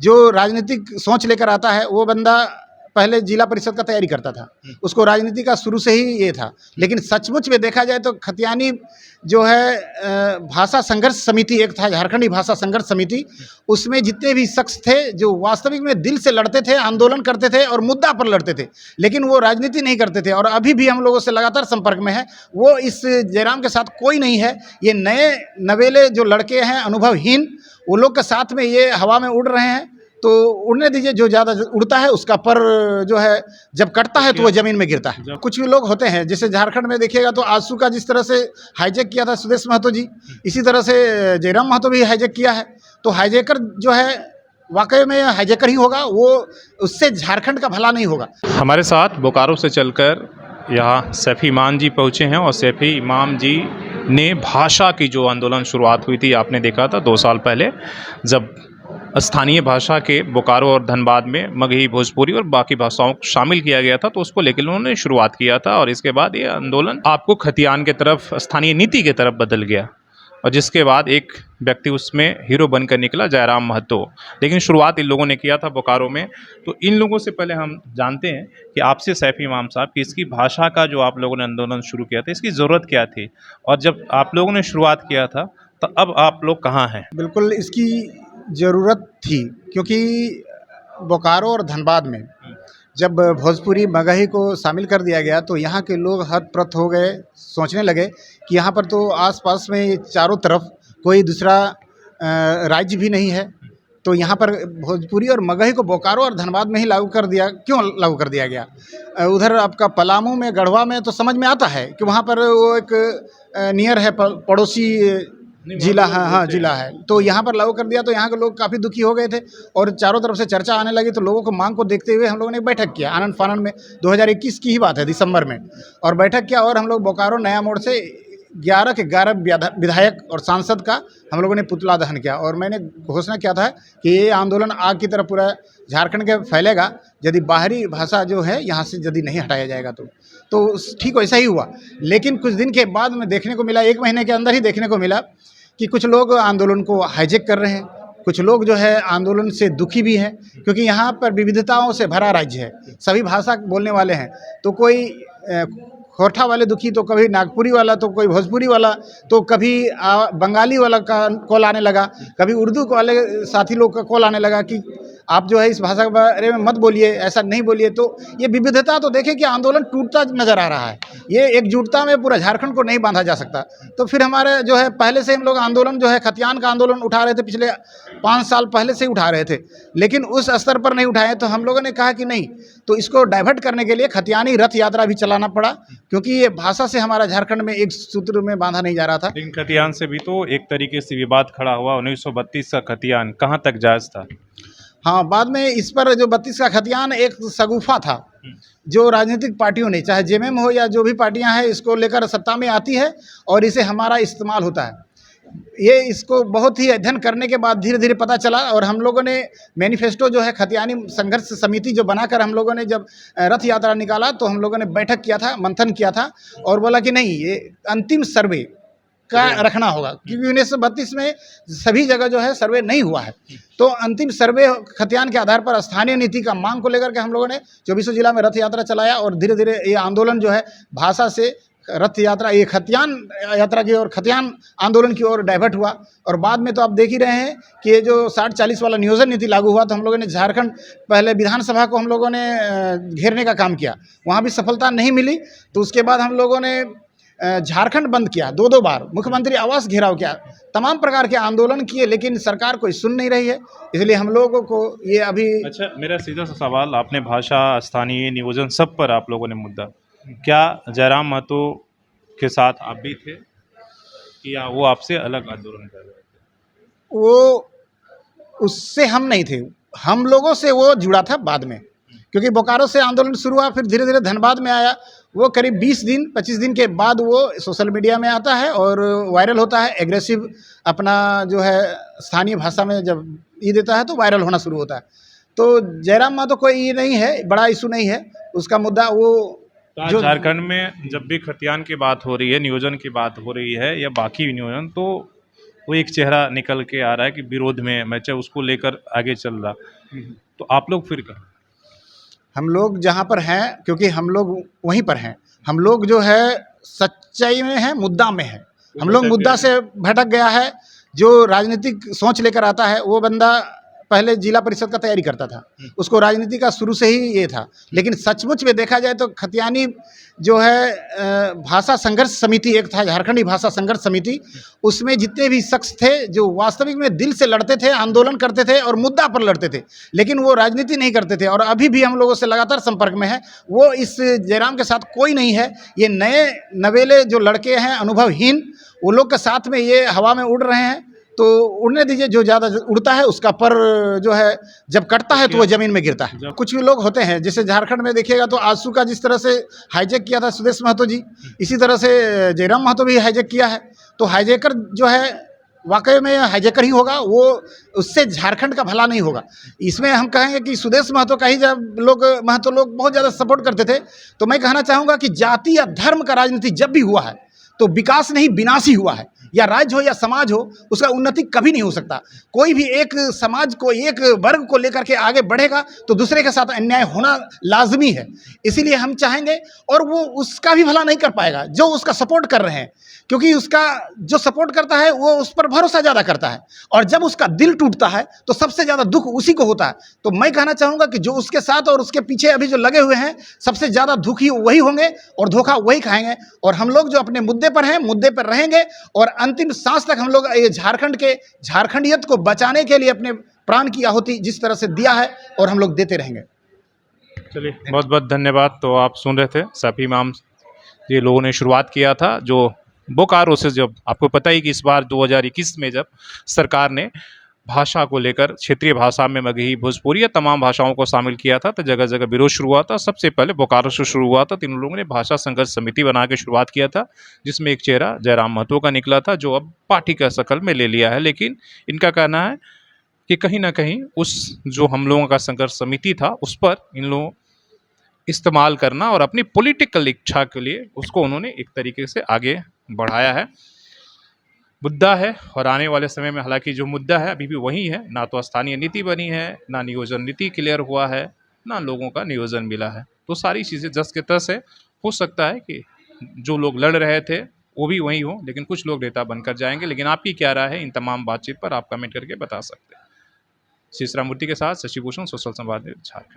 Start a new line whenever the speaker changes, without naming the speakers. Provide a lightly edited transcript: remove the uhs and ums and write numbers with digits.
जो राजनीतिक सोच लेकर आता है वो बंदा पहले जिला परिषद का तैयारी करता था, उसको राजनीति का शुरू से ही ये था। लेकिन सचमुच में देखा जाए तो खतियानी जो है भाषा संघर्ष समिति एक था, झारखंडी भाषा संघर्ष समिति, उसमें जितने भी शख्स थे जो वास्तविक में दिल से लड़ते थे, आंदोलन करते थे और मुद्दा पर लड़ते थे, लेकिन वो राजनीति नहीं करते थे और अभी भी हम लोगों से लगातार संपर्क में है। वो इस जयराम के साथ कोई नहीं है। ये नए नवेले जो लड़के हैं अनुभवहीन, वो लोग के साथ में ये हवा में उड़ रहे हैं, तो उड़ने दीजिए। जो ज़्यादा उड़ता है उसका पर जो है जब कटता है तो वो ज़मीन में गिरता है। कुछ भी लोग होते हैं, जैसे झारखंड में देखिएगा तो आजसू का जिस तरह से हाईजैक किया था सुदेश महतो जी, इसी तरह से जयराम महतो भी हाईजैक किया है। तो हाईजैकर जो है वाकई में हाईजैकर ही होगा, वो उससे झारखंड का भला नहीं होगा।
हमारे साथ बोकारो से चलकर यहाँ सैफी इमाम जी पहुँचे हैं और सैफी इमाम जी ने भाषा की जो आंदोलन शुरुआत हुई थी, आपने देखा था 2 साल पहले, जब स्थानीय भाषा के बोकारो और धनबाद में मगही, भोजपुरी और बाकी भाषाओं को शामिल किया गया था, तो उसको लेकर उन्होंने शुरुआत किया था। और इसके बाद ये आंदोलन आपको खतियान के तरफ, स्थानीय नीति के तरफ बदल गया और जिसके बाद एक व्यक्ति उसमें हीरो बनकर निकला, जयराम महतो। लेकिन शुरुआत इन लोगों ने किया था बोकारो में। तो इन लोगों से पहले हम जानते हैं कि आपसे सैफी इमाम साहब कि इसकी भाषा का जो आप लोगों ने आंदोलन शुरू किया था, इसकी ज़रूरत क्या थी, और जब आप लोगों ने शुरुआत किया था तो अब आप लोग कहाँ हैं?
बिल्कुल इसकी ज़रूरत थी, क्योंकि बोकारो और धनबाद में जब भोजपुरी मगही को शामिल कर दिया गया तो यहाँ के लोग हतप्रत हो गए, सोचने लगे कि यहाँ पर तो आसपास में चारों तरफ कोई दूसरा राज्य भी नहीं है, तो यहाँ पर भोजपुरी और मगही को बोकारो और धनबाद में ही लागू कर दिया। क्यों लागू कर दिया गया? उधर आपका पलामू में, गढ़वा में तो समझ में आता है कि वहाँ पर वो एक नियर है, पड़ोसी जिला है, हाँ जिला है, तो यहाँ पर लागू कर दिया। तो यहाँ के लोग काफ़ी दुखी हो गए थे और चारों तरफ से चर्चा आने लगी। तो लोगों को मांग को देखते हुए हम लोगों ने बैठक किया आनंद फानन में, 2021 की ही बात है, दिसंबर में, और बैठक किया। और हम लोग बोकारो नया मोड़ से 11 के 11 विधायक और सांसद का हम लोगों ने पुतला दहन किया और मैंने घोषणा किया था कि ये आंदोलन आग की तरह पूरा झारखंड के फैलेगा यदि बाहरी भाषा जो है यहाँ से यदि नहीं हटाया जाएगा तो ठीक वैसा ही हुआ। लेकिन कुछ दिन के बाद में देखने को मिला, 1 महीने के अंदर ही देखने को मिला कि कुछ लोग आंदोलन को हाईजैक कर रहे हैं, कुछ लोग जो है आंदोलन से दुखी भी हैं, क्योंकि यहाँ पर विविधताओं से भरा राज्य है, सभी भाषा बोलने वाले हैं। तो कोई खोरठा वाले दुखी, तो कभी नागपुरी वाला, तो कोई भोजपुरी वाला, तो कभी बंगाली वाला का कॉल आने लगा, कभी उर्दू वाले साथी लोग का कॉल आने लगा कि आप जो है इस भाषा के बारे में मत बोलिए, ऐसा नहीं बोलिए। तो ये विविधता तो देखें कि आंदोलन टूटता नज़र आ रहा है, ये एकजुटता में पूरा झारखंड को नहीं बांधा जा सकता। तो फिर हमारे जो है पहले से हम लोग आंदोलन जो है खतियान का आंदोलन उठा रहे थे, पिछले 5 साल पहले से ही उठा रहे थे, लेकिन उस स्तर पर नहीं उठाए। तो हम लोगों ने कहा कि नहीं, तो इसको डाइवर्ट करने के लिए खतियानी रथ यात्रा भी चलाना पड़ा, क्योंकि ये भाषा से हमारा झारखंड में एक सूत्र में बांधा नहीं जा रहा था।
लेकिन खतियान से भी तो एक तरीके से विवाद खड़ा हुआ। 1932 का खतियान कहाँ तक जायज़ था?
हाँ, बाद में इस पर जो 32 का खतियान एक शगुफा था, जो राजनीतिक पार्टियों ने, चाहे जेएमएम हो या जो भी पार्टियां हैं, इसको लेकर सत्ता में आती है और इसे हमारा इस्तेमाल होता है। ये इसको बहुत ही अध्ययन करने के बाद धीरे धीरे पता चला और हम लोगों ने मैनिफेस्टो जो है खतियानी संघर्ष समिति जो बनाकर हम लोगों ने जब रथ यात्रा निकाला, तो हम लोगों ने बैठक किया था, मंथन किया था और बोला कि नहीं, ये अंतिम सर्वे का रखना होगा, क्योंकि 1932 में सभी जगह जो है सर्वे नहीं हुआ है। तो अंतिम सर्वे खतियान के आधार पर स्थानीय नीति का मांग को लेकर के हम लोगों ने 24 जिला में रथ यात्रा चलाया और धीरे धीरे ये आंदोलन जो है भाषा से रथ यात्रा, ये खतियान यात्रा की और खतियान आंदोलन की ओर डाइवर्ट हुआ। और बाद में तो आप देख ही रहे हैं कि ये जो 60-40 वाला नियोजन नीति लागू हुआ, तो हम लोगों ने झारखंड, पहले विधानसभा को हम लोगों ने घेरने का काम किया, वहाँ भी सफलता नहीं मिली। तो उसके बाद हम लोगों ने झारखंड बंद किया, 2 बार मुख्यमंत्री आवास घेराव किया, तमाम प्रकार के आंदोलन किए, लेकिन सरकार कोई सुन नहीं रही है। इसलिए हम लोगों को ये अभी
अच्छा, मेरा सीधा सा सवाल, आपने भाषा, स्थानीय नियोजन, सब पर आप लोगों ने मुद्दा, क्या जयराम महतो के साथ आप भी थे या वो आपसे अलग आंदोलन कर रहे थे?
वो उससे हम नहीं थे, हम लोगों से वो जुड़ा था बाद में, क्योंकि बोकारो से आंदोलन शुरू हुआ, फिर धीरे धीरे धनबाद में आया। वो करीब 20-25 दिन के बाद वो सोशल मीडिया में आता है और वायरल होता है, एग्रेसिव अपना जो है स्थानीय भाषा में जब ये देता है तो वायरल होना शुरू होता है। तो जयराम महतो कोई ये नहीं है, बड़ा इशू नहीं है उसका मुद्दा। वो
जो झारखंड में जब भी खतियान की बात हो रही है, नियोजन की बात हो रही है या बाकी नियोजन, तो वो एक चेहरा निकल के आ रहा है कि विरोध में मैं चाहे उसको लेकर आगे चल रहा। तो आप लोग फिर कहाँ?
हम लोग जहाँ पर हैं, क्योंकि हम लोग वहीं पर हैं, हम लोग जो है सच्चाई में हैं, मुद्दा में हैं। हम लोग
भटक
मुद्दा
गए
से भटक गया है। जो राजनीतिक सोच लेकर आता है वो बंदा पहले जिला परिषद का तैयारी करता था, उसको राजनीति का शुरू से ही ये था। लेकिन सचमुच में देखा जाए तो खतियानी जो है भाषा संघर्ष समिति एक था, झारखंडी भाषा संघर्ष समिति, उसमें जितने भी शख्स थे जो वास्तविक में दिल से लड़ते थे, आंदोलन करते थे और मुद्दा पर लड़ते थे, लेकिन वो राजनीति नहीं करते थे, और अभी भी हम लोगों से लगातार संपर्क में है। वो इस जयराम के साथ कोई नहीं है। ये नए नवेले जो लड़के हैं अनुभवहीन, वो लोग के साथ में ये हवा में उड़ रहे हैं। तो उड़ने दीजिए, जो ज़्यादा उड़ता है उसका पर जो है जब कटता है तो वो ज़मीन में गिरता है। कुछ भी लोग होते हैं, जैसे झारखंड में देखिएगा तो आजसू का जिस तरह से हाईजैक किया था सुदेश महतो जी, इसी तरह से जयराम महतो भी हाईजैक किया है। तो हाईजैकर जो है वाकई में हाईजैकर ही होगा, वो उससे झारखंड का भला नहीं होगा। इसमें हम कहेंगे कि सुदेश महतो का ही जब महतो लोग बहुत ज़्यादा सपोर्ट करते थे, तो मैं कहना चाहूँगा कि जाति या धर्म का राजनीति जब भी हुआ है तो विकास नहीं विनाश ही हुआ है। या राज्य हो या समाज हो, उसका उन्नति कभी नहीं हो सकता। कोई भी एक समाज को, एक वर्ग को लेकर के आगे बढ़ेगा तो दूसरे के साथ अन्याय होना लाजमी है। इसीलिए हम चाहेंगे, और वो उसका भी भला नहीं कर पाएगा जो उसका सपोर्ट कर रहे हैं, क्योंकि उसका जो सपोर्ट करता है वो उस पर भरोसा ज़्यादा करता है, और जब उसका दिल टूटता है तो सबसे ज़्यादा दुख उसी को होता है। तो मैं कहना चाहूँगा कि जो उसके साथ और उसके पीछे अभी जो लगे हुए हैं, सबसे ज़्यादा दुखी वही होंगे और धोखा वही खाएंगे। और हम लोग जो अपने मुद्दे पर हैं, मुद्दे पर रहेंगे, और अंतिम सांस तक हम लोग ये झारखंड के झारखंडियत को बचाने के लिए अपने प्राण की आहुति जिस तरह से दिया है, और हम लोग देते रहेंगे।
चलिए, बहुत बहुत धन्यवाद। तो आप सुन रहे थे सैफी इमाम, ये लोगों ने शुरुआत किया था जो बोकारो से। जब आपको पता ही कि इस बार 2021 में जब सरकार ने भाषा को लेकर क्षेत्रीय भाषा में मगही, भोजपुरी या तमाम भाषाओं को शामिल किया था, तो जगह जगह विरोध शुरू हुआ था। सबसे पहले बोकारो से शुरू हुआ था। तीनों लोगों ने भाषा संघर्ष समिति बना के शुरुआत किया था, जिसमें एक चेहरा जयराम महतो का निकला था, जो अब पार्टी का शक्ल में ले लिया है। लेकिन इनका कहना है कि कहीं ना कहीं उस जो हम लोगों का संघर्ष समिति था, उस पर इन लोगों इस्तेमाल करना और अपनी पॉलिटिकल इच्छा के लिए उसको उन्होंने एक तरीके से आगे बढ़ाया है। मुद्दा है, और आने वाले समय में हालांकि जो मुद्दा है अभी भी वही है। ना तो स्थानीय नीति बनी है, ना नियोजन नीति क्लियर हुआ है, ना लोगों का नियोजन मिला है। तो सारी चीज़ें जस के तस है। हो सकता है कि जो लोग लड़ रहे थे वो भी वही हो, लेकिन कुछ लोग नेता बनकर जाएंगे। लेकिन आपकी क्या राय है इन तमाम बातचीत पर, आप कमेंट करके बता सकते हैं। शीश राम मूर्ति के साथ शशि भूषण, सोशल संवाद झारखंड।